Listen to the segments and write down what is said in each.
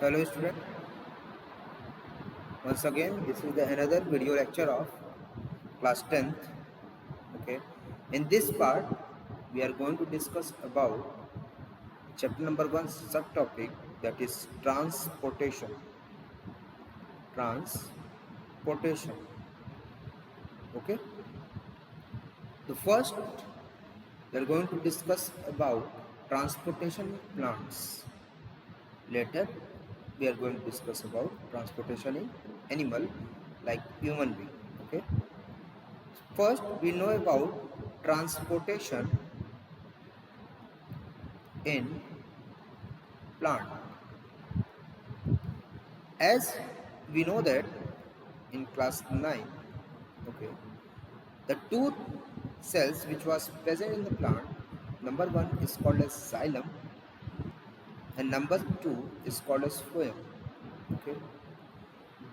Hello student, once again this is the another video lecture of class 10th. Okay, in this part we are going to discuss about chapter number 1 subtopic, that is transportation. Transportation. Okay, the first we are going to discuss about transportation plants. Later we are going to discuss about transportation in animal like human being. Okay, first we know about transportation in plant. As we know that in class 9, okay, the two cells which was present in the plant, number 1 is called as xylem and number 2 is called as phloem. Okay,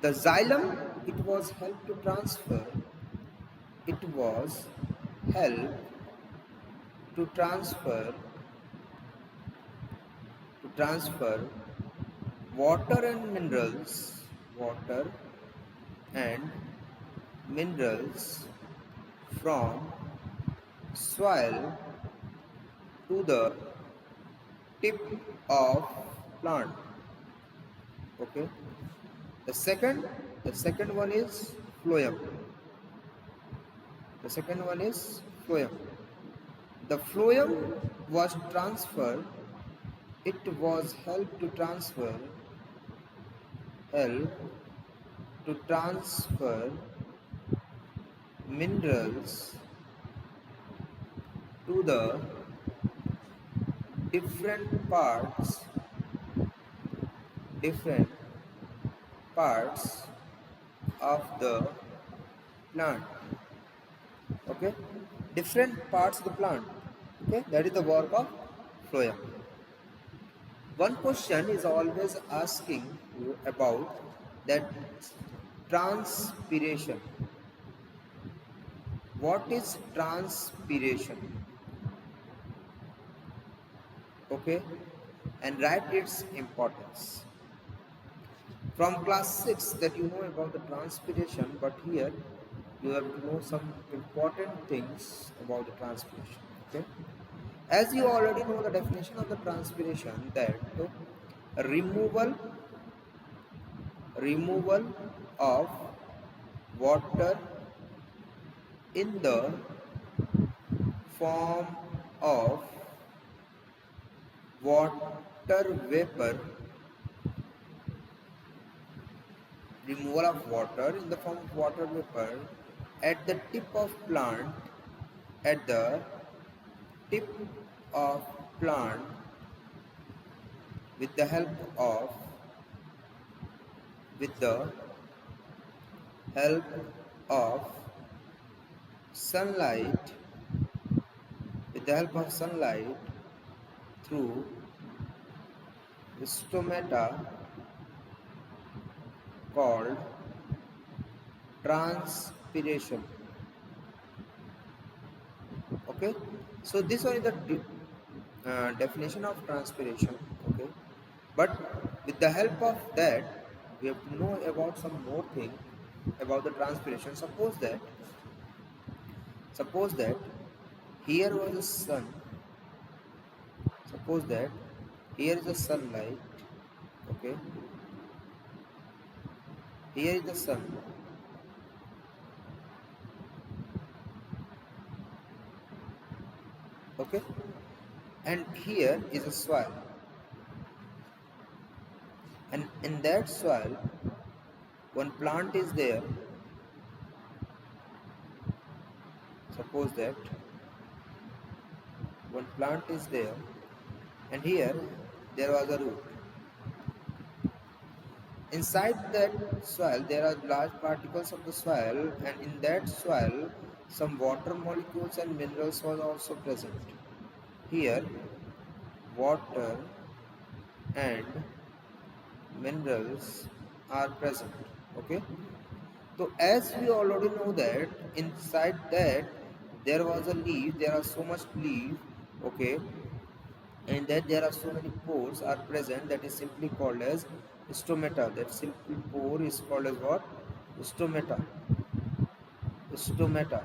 the xylem, it was helped it was helped to transfer water and water and minerals from soil to the tip of plant. Okay, the second one is phloem. The phloem was transferred, it was help to transfer minerals to the different different parts of the plant. Okay, different parts of the plant. Okay, that is the work of phloem. One question is always asking you about that transpiration. What is transpiration? Okay, and write its importance. From class 6 that you know about the transpiration, but here you have to know some important things about the transpiration. Okay, as you already know the definition of the transpiration, that removal removal of water in the form of water vapor, at the tip of plant, at the tip of plant, with the help of sunlight, through stomata called transpiration. Okay, so this one is the definition of transpiration. Okay, but with the help of that we have to know about some more thing about the transpiration. Suppose that here was the sun. Suppose that here is the sunlight. Okay, here is the sun. Okay, and here is a soil, and in that soil one plant is there. Suppose that one plant is there, and here there was a root. Inside that soil there are large particles of the soil, and in that soil some water molecules and minerals was also present. Here water and minerals are present. Okay, so as we already know that inside that there was a leaf, there are so much leaf. Okay, and that there are so many pores are present, that is simply called as stomata. That simple pore is called as what? Stomata. Stomata.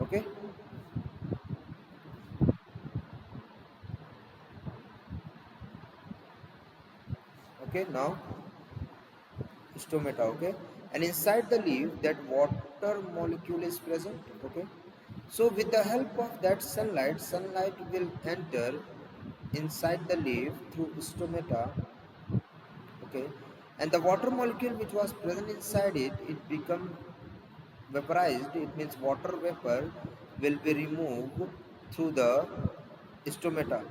Okay. Okay, now stomata. Okay, and inside the leaf that water molecule is present. Okay, so with the help of that sunlight will enter inside the leaf through stomata. Okay, and the water molecule which was present inside it become vaporized. It means water vapor will be removed through the stomata.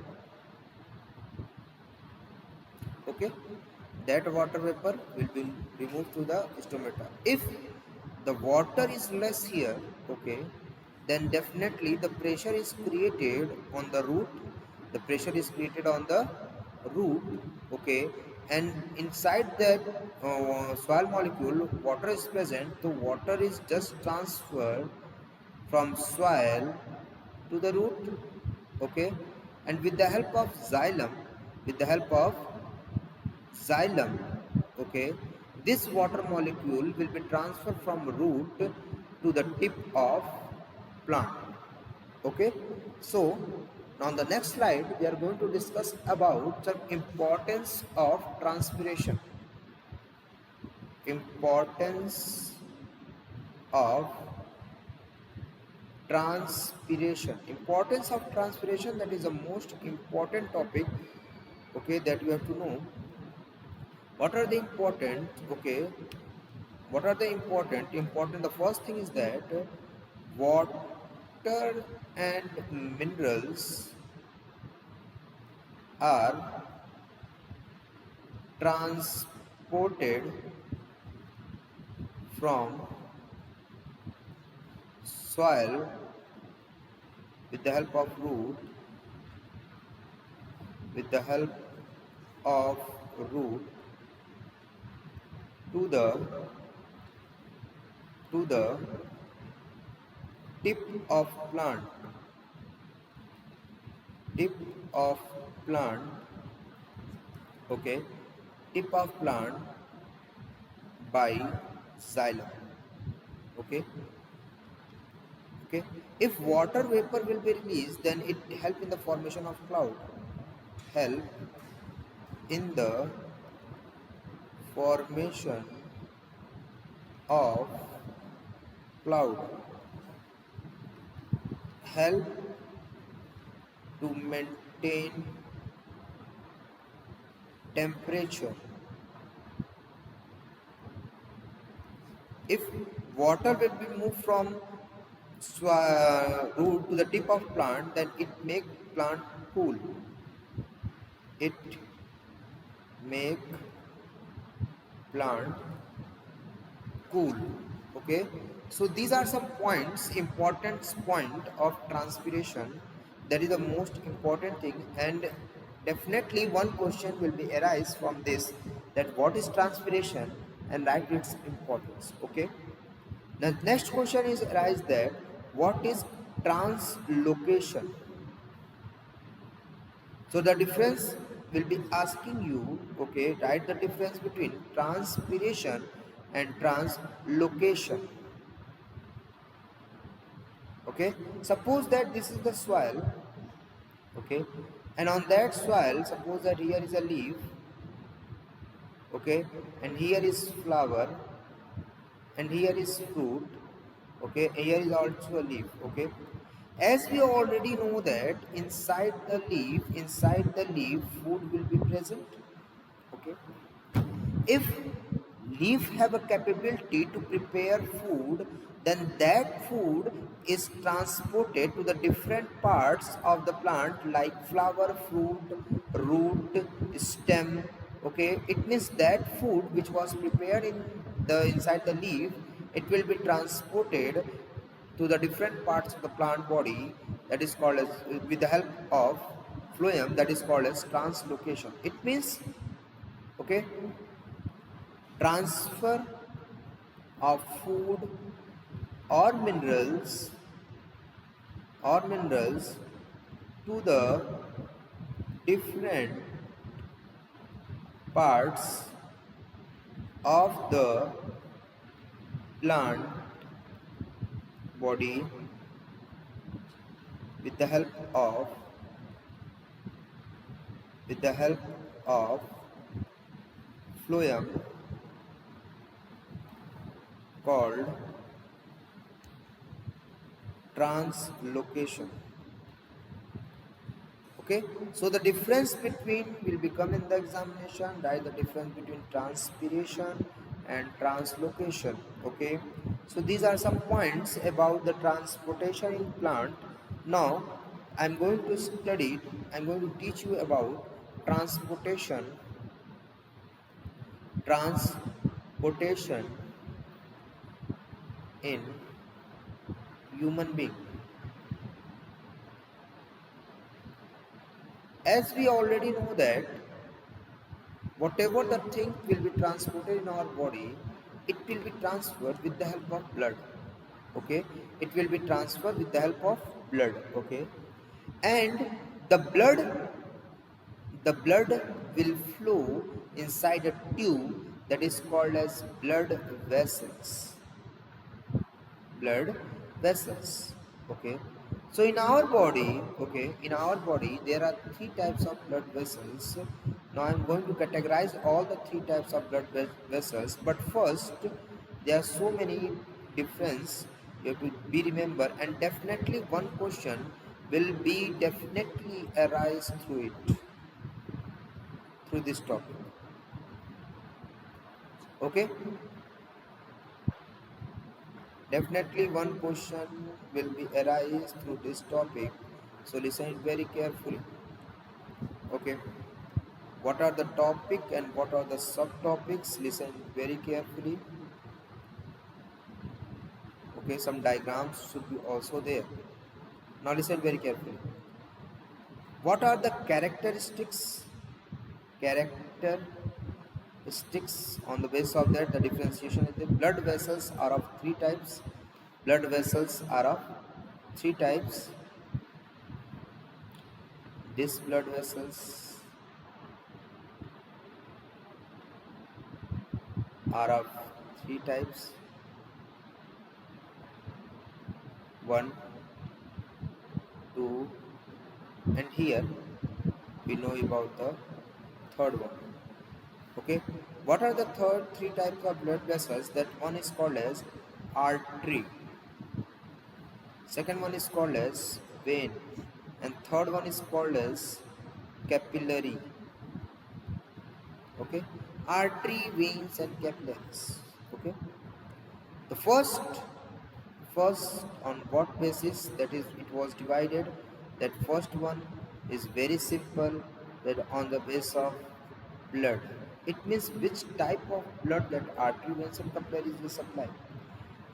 Okay, that water vapor will be removed through the stomata. If the water is less here, okay, then definitely the pressure is created on the root. The pressure is created on the root. Okay, and inside that soil molecule water is present. The water is just transferred from soil to the root. Okay, and with the help of xylem, with the help of xylem, okay, this water molecule will be transferred from root to the tip of plant. Okay, so now on the next slide we are going to discuss about the importance of transpiration. Importance of transpiration. Importance of transpiration, that is the most important topic, okay, that you have to know. What are the important? Okay, what are the important? The first thing is that water and minerals are transported from soil with the help of root, with the help of root to the tip of plant, tip of plant. Okay, tip of plant by xylem. Okay, okay, if water vapor will be released, then it help in the formation of cloud, help in the formation of cloud, help to maintain temperature. If water will be moved from root to the tip of plant, then it make plant cool. It make plant cool. Okay, so these are some points, important point of transpiration. That is the most important thing, and definitely one question will be arise from this, that what is transpiration and write its importance. Okay, the next question is arise that what is translocation. So the difference will be asking you, okay, write the difference between transpiration and translocation. Okay, suppose that this is the soil, okay, and on that soil, suppose that here is a leaf, okay, and here is flower, and here is fruit, okay, and here is also a leaf. Okay, as we already know that inside the leaf food will be present. Okay, if leaf have a capability to prepare food, then that food is transported to the different parts of the plant like flower, fruit, root, stem. Okay, it means that food which was prepared in the inside the leaf, it will be transported to the different parts of the plant body, that is called as, with the help of phloem, that is called as translocation. It means, okay, transfer of food or minerals to the different parts of the plant body with the help of with the help of phloem called translocation. Okay, so the difference between will become in the examination, right? The difference between transpiration and translocation. Okay, so these are some points about the transportation in plant. Now I'm going to study, I'm going to teach you about transportation in human being. As we already know that whatever the thing will be transported in our body, it will be transferred with the help of blood. Okay, it will be transferred with the help of blood. Okay, and the blood the blood will flow inside a tube that is called as blood vessels. Okay, so in our body, there are three types of blood vessels. Now I'm going to categorize all the three types of blood vessels, but first there are so many difference you have to be remember, and definitely one question will be definitely arise through this topic. Okay, definitely one question will be arise through this topic, so listen it very carefully. Okay, what are the topic and what are the subtopics? Listen very carefully. Okay, some diagrams should be also there. Now listen very carefully. What are the characteristics? Characteristics on the basis of that the differentiation is the blood vessels are of three types. Blood vessels are of three types. These blood vessels are of three types. One, two, and here we know about the third one. Okay, what are the three types of blood vessels? That one is called as artery, second one is called as vein, and third one is called as capillary. Okay, artery, veins, and capillaries. Okay, the first on what basis that is it was divided, that first one is very simple, that on the basis of blood. It means which type of blood that artery, veins, and capillaries will supply.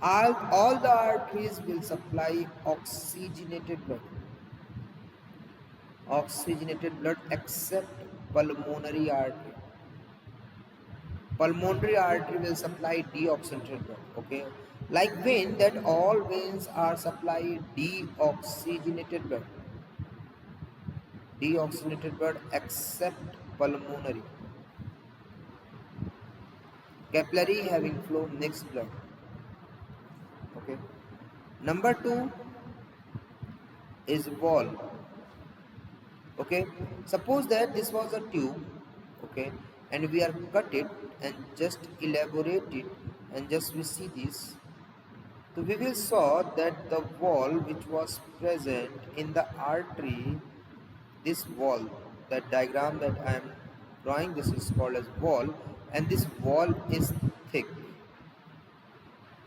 All the arteries will supply oxygenated blood except pulmonary artery. Pulmonary artery will supply deoxygenated blood. Okay, like vein, that all veins are supply deoxygenated blood except pulmonary. Capillary having flow mixed blood. Okay, number two is wall. Okay, suppose that this was a tube. Okay, and we are cut it and just elaborate it, and just we see this. So we will saw that the wall which was present in the artery, this wall, that diagram that I am drawing, this is called as wall, and this wall is thick.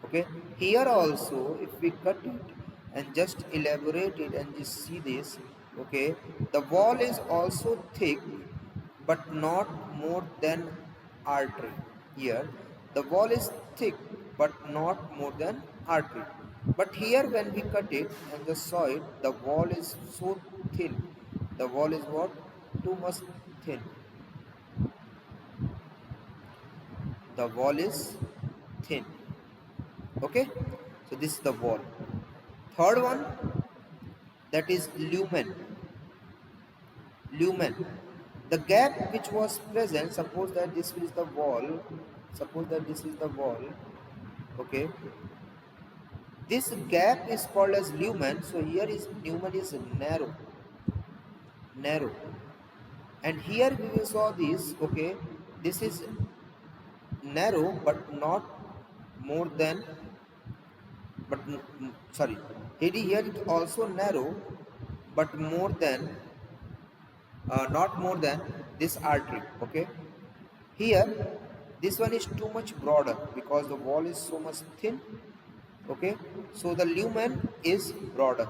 Okay, here also if we cut it and just elaborate it and just see this, okay, the wall is also thick but not more than artery. Here the wall is thick but not more than artery, but here when we cut it and just saw it, the wall is so thin. The wall is what? Too much thin. The wall is thin. Okay, so this is the wall. Third one, that is lumen. The gap which was present, suppose that this is the wall, okay, this gap is called as lumen. So here is lumen is narrow, and here we will saw this, okay, this is narrow but not more than, but sorry, here it also narrow but more than, not more than this artery, okay. Here this one is too much broader because the wall is so much thin, okay, so the lumen is broader,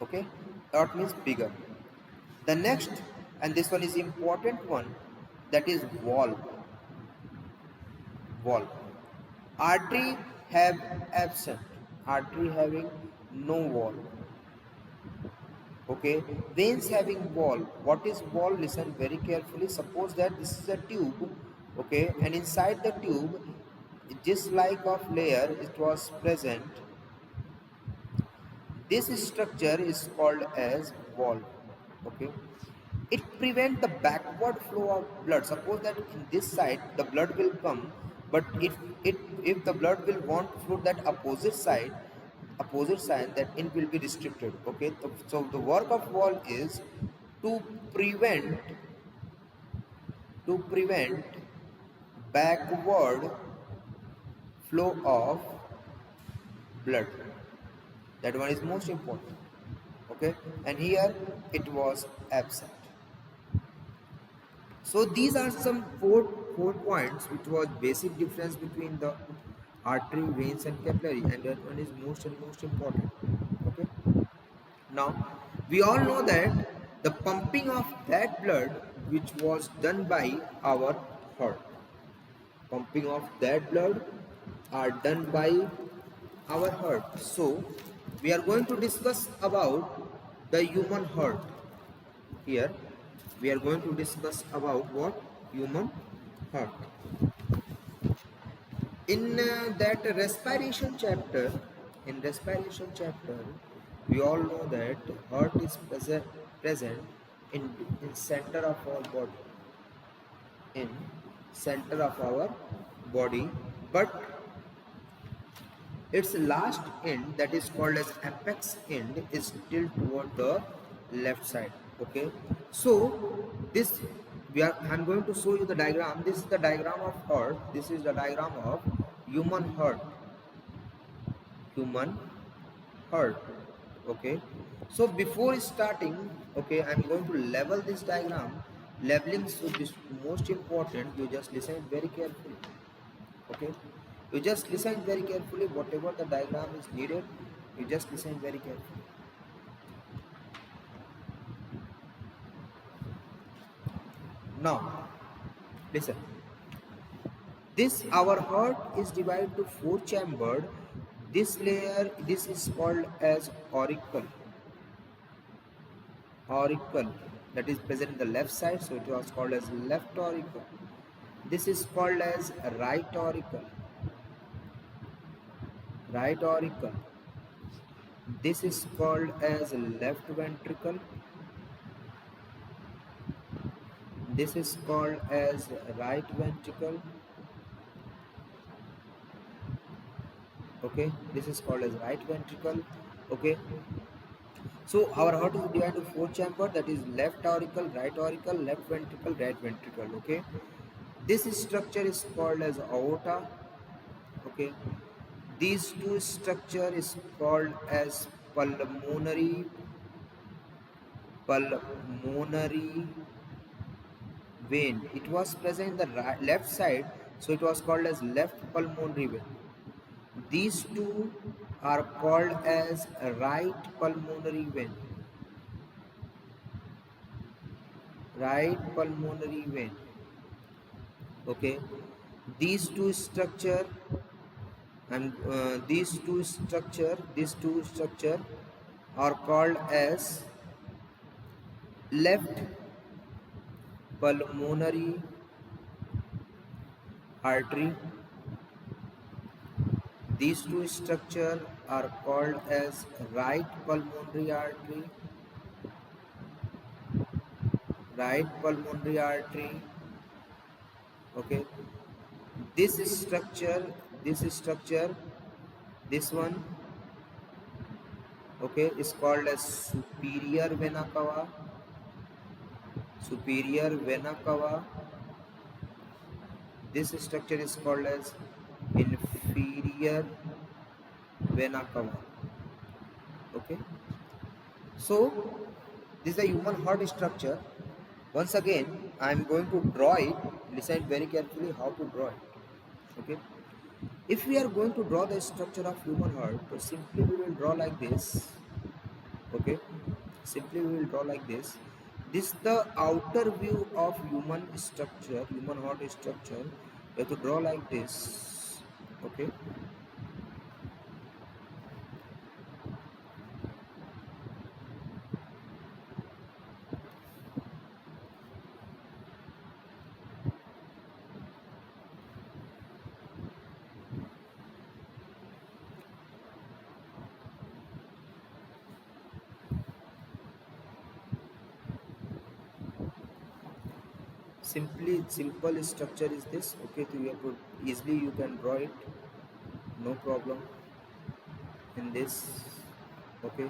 okay, that means bigger. The next, and this one is important one, that is wall. Artery have absent, artery having no wall, okay. Veins having wall. What is wall? Listen very carefully. Suppose that this is a tube, okay, and inside the tube this like of layer it was present. This structure is called as wall, okay. It prevents the backward flow of blood. Suppose that in this side the blood will come, but if the blood will want to flow that opposite side, that it will be restricted, okay. So the work of wall is to prevent backward flow of blood. That one is most important, okay, and here it was absent. So these are some four points which was basic difference between the artery, veins and capillary, and that one is most important, okay. Now we all know that the pumping of that blood which was done by our heart, pumping of that blood are done by our heart. So we are going to discuss about the human heart. Here we are going to discuss about what? Human heart. In that respiration chapter, we all know that heart is present in center of our body, in center of our body, but its last end, that is called as apex end, is still toward the left side, okay. So this I'm going to show you the diagram. This is the diagram of heart. This is the diagram of human heart, okay. So before starting, okay, I'm going to level this diagram. Leveling is most important. You just listen very carefully, okay. You just listen very carefully. Whatever the diagram is needed, you just listen very carefully. Now listen, this our heart is divided to 4 chambered. This layer, this is called as auricle, that is present in the left side, so it was called as left auricle. This is called as right auricle, this is called as left ventricle, this is called as right ventricle, okay, this is called as right ventricle, okay. So our heart is divided into 4 chamber, that is left auricle, right auricle, left ventricle, right ventricle, okay. This structure is called as aorta, okay. These two structure is called as pulmonary vein. It was present in the left side, so it was called as left pulmonary vein. These two are called as right pulmonary vein, okay. These two structure and these two structure are called as left pulmonary artery. These two structure are called as right pulmonary artery. right pulmonary artery. Okay, this structure, this structure, this one, okay, is called as superior vena cava. Superior vena cava. This structure is called as inferior vena cava. Okay, so this is a human heart structure. Once again, I am going to draw it. Listen very carefully how to draw it. Okay, if we are going to draw the structure of human heart, so simply we will draw like this. Okay, simply we will draw like this. This is the outer view of human structure, human heart structure. You have to draw like this. Okay, simple structure is this. Okay, so you have to easily you can draw it, no problem in this. Okay,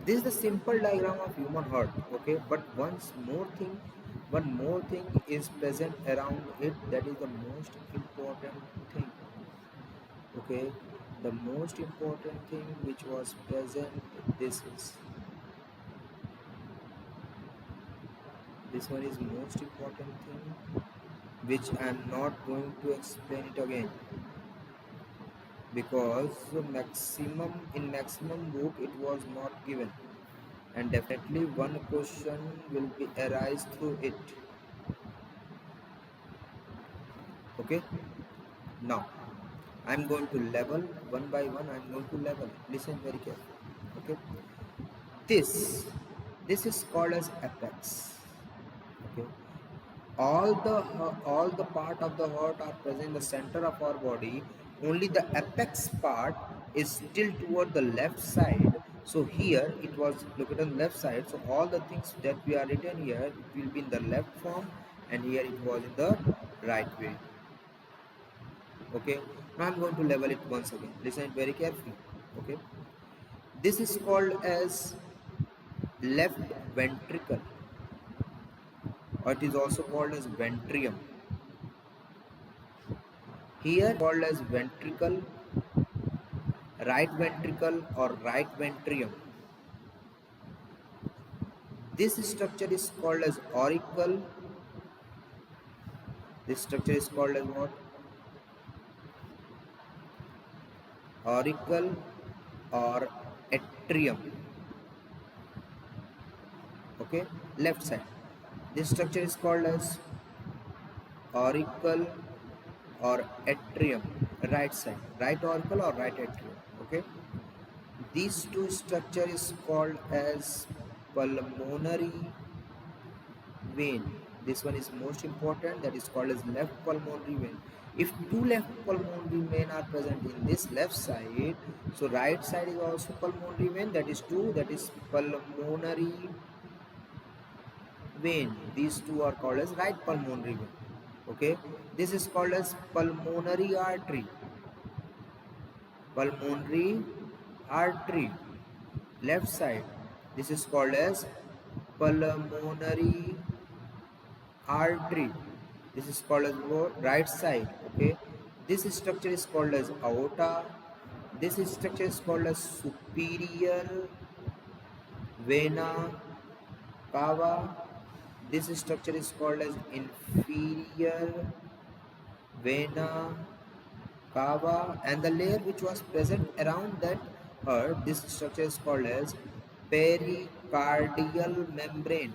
this is the simple diagram of human heart. Okay, but one more thing is present around it, that is the most important thing. Okay, the most important thing which was present, this one is most important thing, which I am not going to explain it again, because maximum book it was not given, and definitely one question will be arise through it. Okay, now I'm going to level one by one. I'm going to level. Listen very carefully. Okay, this is called as apex. Okay, all the part of the heart are present in the center of our body. Only the apex part is still toward the left side. So here it was located on the left side. So all the things that we are written here, it will be in the left form, and here it was in the right way. Okay, now I'm going to level it once again. Listen very carefully. Okay, this is called as left ventricle, or it is also called as ventrium. Here called as ventricle, right ventricle or right ventrium. This structure is called as auricle. This structure is called as what? Auricle or atrium. Okay, left side. This structure is called as auricle or atrium, right side, right auricle or right atrium. Okay, these two structure is called as pulmonary vein. This one is most important, that is called as left pulmonary vein. If two left pulmonary vein are present in this left side, so right side is also pulmonary vein, that is two, that is pulmonary vein. These two are called as right pulmonary vein. Okay, this is called as pulmonary artery. Pulmonary artery, left side. This is called as pulmonary artery. This is called as right side. Okay, this structure is called as aorta. This structure is called as superior vena cava. This structure is called as inferior vena cava, and the layer which was present around that heart, this structure is called as pericardial membrane.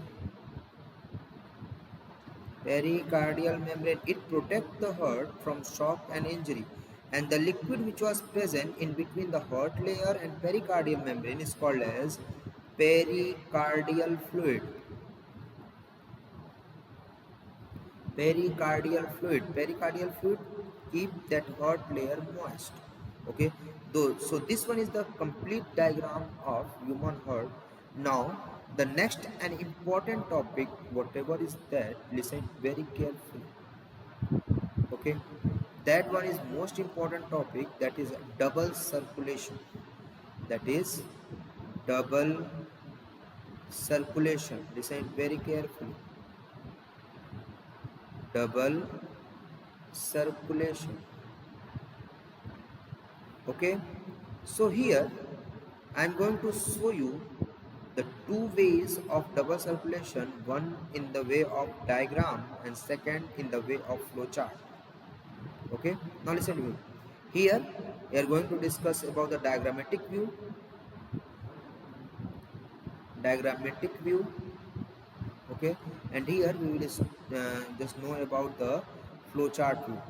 Pericardial membrane, it protects the heart from shock and injury, and the liquid which was present in between the heart layer and pericardial membrane is called as pericardial fluid. Pericardial fluid. Pericardial fluid keep that heart layer moist. Okay, so this one is the complete diagram of human heart. Now the next and important topic, whatever is that, listen very carefully. Okay, that one is most important topic, that is double circulation. That is double circulation. Listen very carefully. Double circulation. Okay, so here I am going to show you the two ways of double circulation, one in the way of diagram and second in the way of flowchart. Okay, now listen to me. Here we are going to discuss about the diagrammatic view. Diagrammatic view. Okay, and here we will just know about the flowchart view.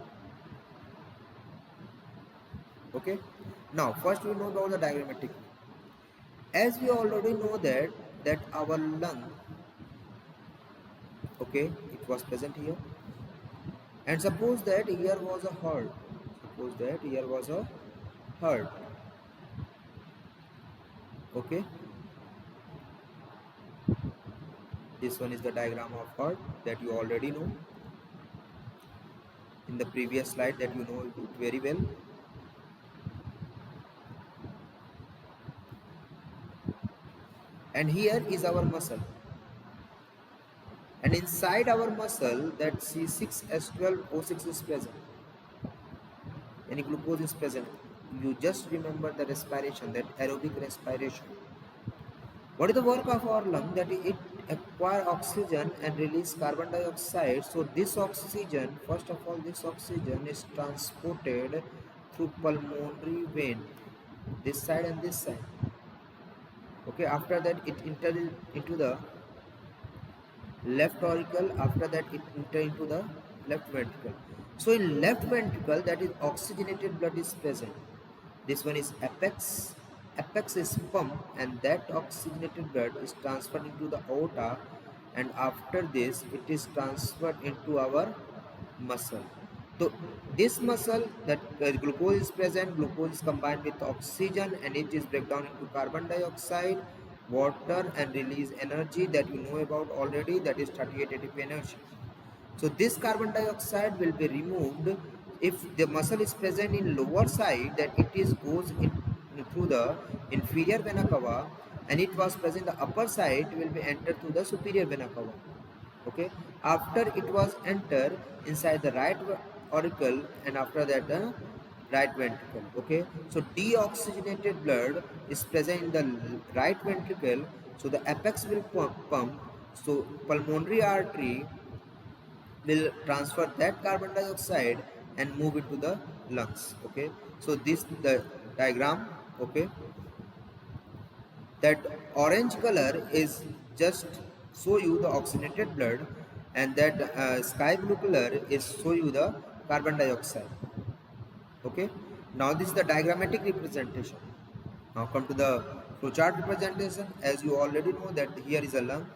Okay, now first we know about the diagrammatic view. As we already know that our lung, okay, it was present here, and suppose that here was a heart. Suppose that here was a heart. Okay, this one is the diagram of heart that you already know in the previous slide, that you know it very well. And here is our muscle, and inside our muscle that C6H12O6 is present, and glucose is present. You just remember the respiration, that aerobic respiration. What is the work of our lung? That it acquire oxygen and release carbon dioxide. So this oxygen, first of all, this oxygen is transported through pulmonary vein, this side and this side. Okay, after that it enters into the left auricle, after that it enters into the left ventricle. So in left ventricle, that is oxygenated blood is present. This one is apex. Apex is pump, and that oxygenated blood is transferred into the aorta, and after this it is transferred into our muscle. So this muscle, that glucose is present, glucose is combined with oxygen and it is break down into carbon dioxide, water, and release energy that you know about already, that is 38 ATP energy. So this carbon dioxide will be removed if the muscle is present in lower side, that it is goes in through the inferior vena cava, and it was present the upper side will be entered through the superior vena cava. Okay, after it was entered inside the right auricle, and after that the right ventricle. Okay, so deoxygenated blood is present in the right ventricle, so the apex will pump, so pulmonary artery will transfer that carbon dioxide and move it to the lungs. Okay, so this the diagram. Okay, that orange color is just show you the oxygenated blood, and that sky blue color is show you the carbon dioxide. Okay, now this is the diagrammatic representation. Now come to the flowchart representation. As you already know that here is a lung.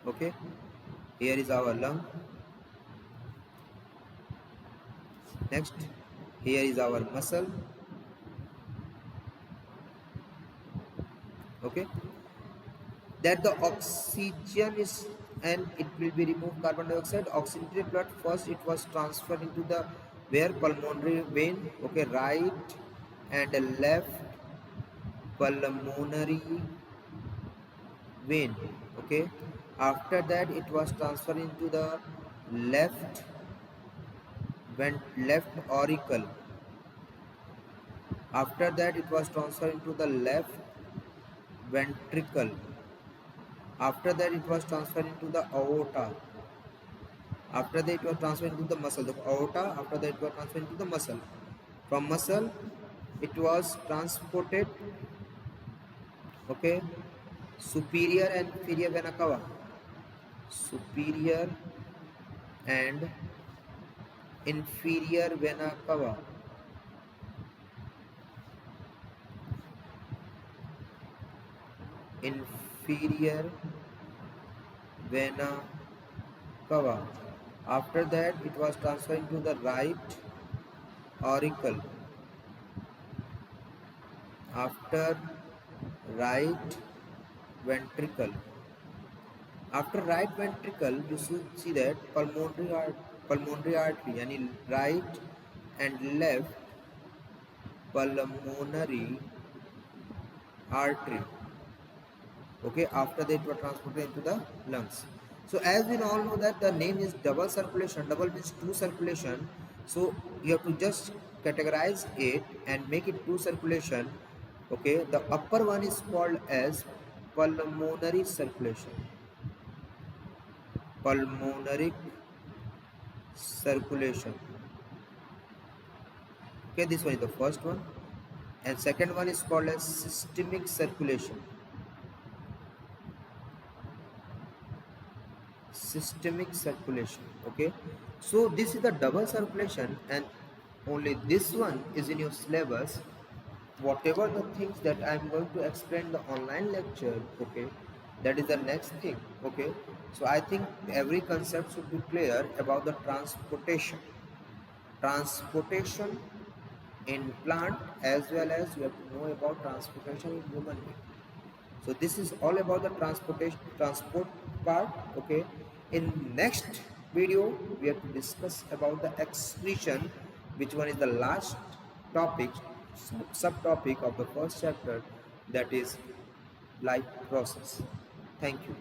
Okay, here is our lung. Next, here is our muscle. Okay, that the oxygen is, and it will be removed carbon dioxide. Oxygenated blood, first it was transferred into the where pulmonary vein. Okay, right and left pulmonary vein. Okay, after that it was transferred into the left left auricle. After that it was transferred into the left ventricle. After that it was transferred into the aorta. After that it was transferred into the muscle, the aorta. After that it was transferred into the muscle. From muscle it was transported, okay, superior and inferior vena cava. Superior and inferior vena cava. Inferior vena cava. After that, it was transferred to the right auricle. After right ventricle. After right ventricle, you should see that pulmonary artery, yani right and left pulmonary artery. Okay, after that, were transported into the lungs. So as we all know that the name is double circulation. Double means two circulation. So you have to just categorize it and make it two circulation. Okay, the upper one is called as pulmonary circulation. Pulmonary circulation. Okay, this one is the first one, and second one is called as systemic circulation. Systemic circulation. Okay, so this is the double circulation, and only this one is in your syllabus. Whatever the things that I'm going to explain in the online lecture, okay, that is the next thing. Okay, so I think every concept should be clear about the transportation in plant, as well as you have to know about transportation in human being. So this is all about the transport part. Okay, in next video we have to discuss about the excretion, which one is the last topic, subtopic of the first chapter, that is life process. Thank you.